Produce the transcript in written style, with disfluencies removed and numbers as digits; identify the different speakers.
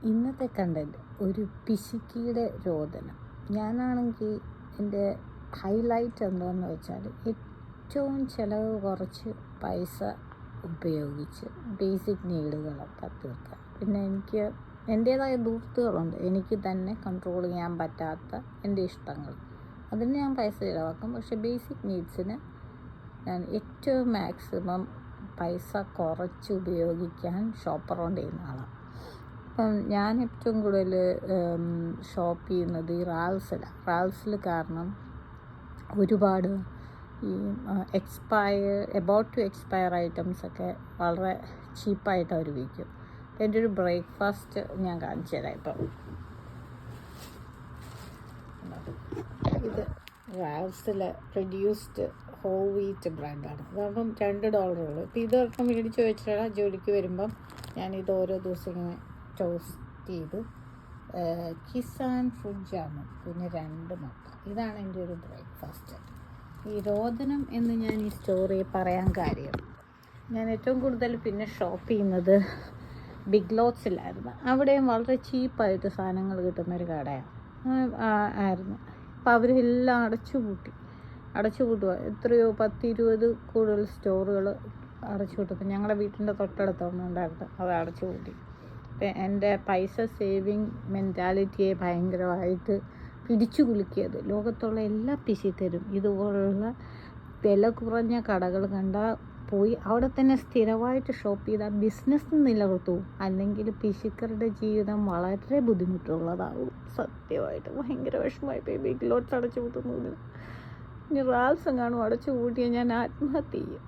Speaker 1: ഇന്നത്തെ കണ്ടൻറ്റ് ഒരു പിശുക്കിയുടെ രോദനം. ഞാനാണെങ്കിൽ എൻ്റെ ഹൈലൈറ്റ് എന്താണെന്ന് വെച്ചാൽ ഏറ്റവും ചിലവ് കുറച്ച് പൈസ ഉപയോഗിച്ച് ബേസിക് നീഡുകളൊക്കെ തീർക്കുക. പിന്നെ എനിക്ക് എൻ്റേതായ ദൂർത്തുകളുണ്ട്, എനിക്ക് തന്നെ കൺട്രോൾ ചെയ്യാൻ പറ്റാത്ത എൻ്റെ ഇഷ്ടങ്ങൾ. അതിന് ഞാൻ പൈസ ചിലവാക്കും. പക്ഷേ ബേസിക് നീഡ്സിന് ഞാൻ ഏറ്റവും മാക്സിമം പൈസ കുറച്ച് ഉപയോഗിക്കാൻ ഷോപ്പ് അറൗണ്ട് ചെയ്യുന്ന ആളാണ്. അപ്പം ഞാൻ ഏറ്റവും കൂടുതൽ ഷോപ്പ് ചെയ്യുന്നത് ഈ റാൽസിൽ. കാരണം ഒരുപാട് ഈ എബൌട്ട് ടു എക്സ്പയർ ഐറ്റംസൊക്കെ വളരെ ചീപ്പായിട്ട് അവർ വിൽക്കും. എൻ്റെ ഒരു ബ്രേക്ക്ഫാസ്റ്റ് ഞാൻ കാണിച്ചു തരാം. ഇപ്പം ഇത് റാൽസിലെ പ്രൊഡ്യൂസ്ഡ് ഹോൾ വീറ്റ് ബ്രെഡാണ്. അതാകുമ്പം $2. ഇപ്പം ഇതൊക്കെ മേടിച്ച് വെച്ചിട്ടാണ് ജോലിക്ക് വരുമ്പം ഞാനിത് ഓരോ ദിവസം ഇങ്ങനെ ടോസ്റ്റ് ചെയ്ത് കിസാൻ ഫ്രൂട്ട് ജാമുൻ, പിന്നെ 2 മുട്ട. ഇതാണ് എൻ്റെ ഒരു ബ്രേക്ക്ഫാസ്റ്റ്. ഈ രോദനം എന്ന് ഞാൻ ഈ സ്റ്റോറി പറയാൻ കാര്യം, ഞാൻ ഏറ്റവും കൂടുതൽ പിന്നെ ഷോപ്പ് ചെയ്യുന്നത് ബിഗ് ലോട്ട്സിലായിരുന്നു. അവിടെയും വളരെ ചീപ്പായിട്ട് സാധനങ്ങൾ കിട്ടുന്നൊരു കടയാണ് ആയിരുന്നു. അപ്പോൾ അവരെല്ലാം അടച്ചുപൂട്ടുക. എത്രയോ 10-20 കൂടുതൽ സ്റ്റോറുകൾ അടച്ചുപൂട്ടും. ഞങ്ങളുടെ വീട്ടിൻ്റെ തൊട്ടടുത്തൊന്നും ഉണ്ടായിരുന്നു, അത് അടച്ചുപൂട്ടി. എൻ്റെ പൈസ സേവിങ് മെൻറ്റാലിറ്റിയെ ഭയങ്കരമായിട്ട് പിടിച്ചു കുലുക്കിയത്. ലോകത്തുള്ള എല്ലാ പിശുക്കരും ഇതുപോലുള്ള വില കുറഞ്ഞ കടകൾ കണ്ടാൽ പോയി അവിടെ തന്നെ സ്ഥിരമായിട്ട് ഷോപ്പ് ചെയ്താൽ ബിസിനസ് നിലനിർത്തൂ. അല്ലെങ്കിൽ പിശുക്കരുടെ ജീവിതം വളരെ ബുദ്ധിമുട്ടുള്ളതാവും. സത്യമായിട്ട് ഭയങ്കര വിഷമമായി പോയി ബിഗ് ലോട്ട്സ് അടച്ചു കൂട്ടുന്നത്. ഇനി റാൽസ് എങ്ങാനും അടച്ചു കൂട്ടിയാൽ ഞാൻ ആത്മഹത്യ ചെയ്യും.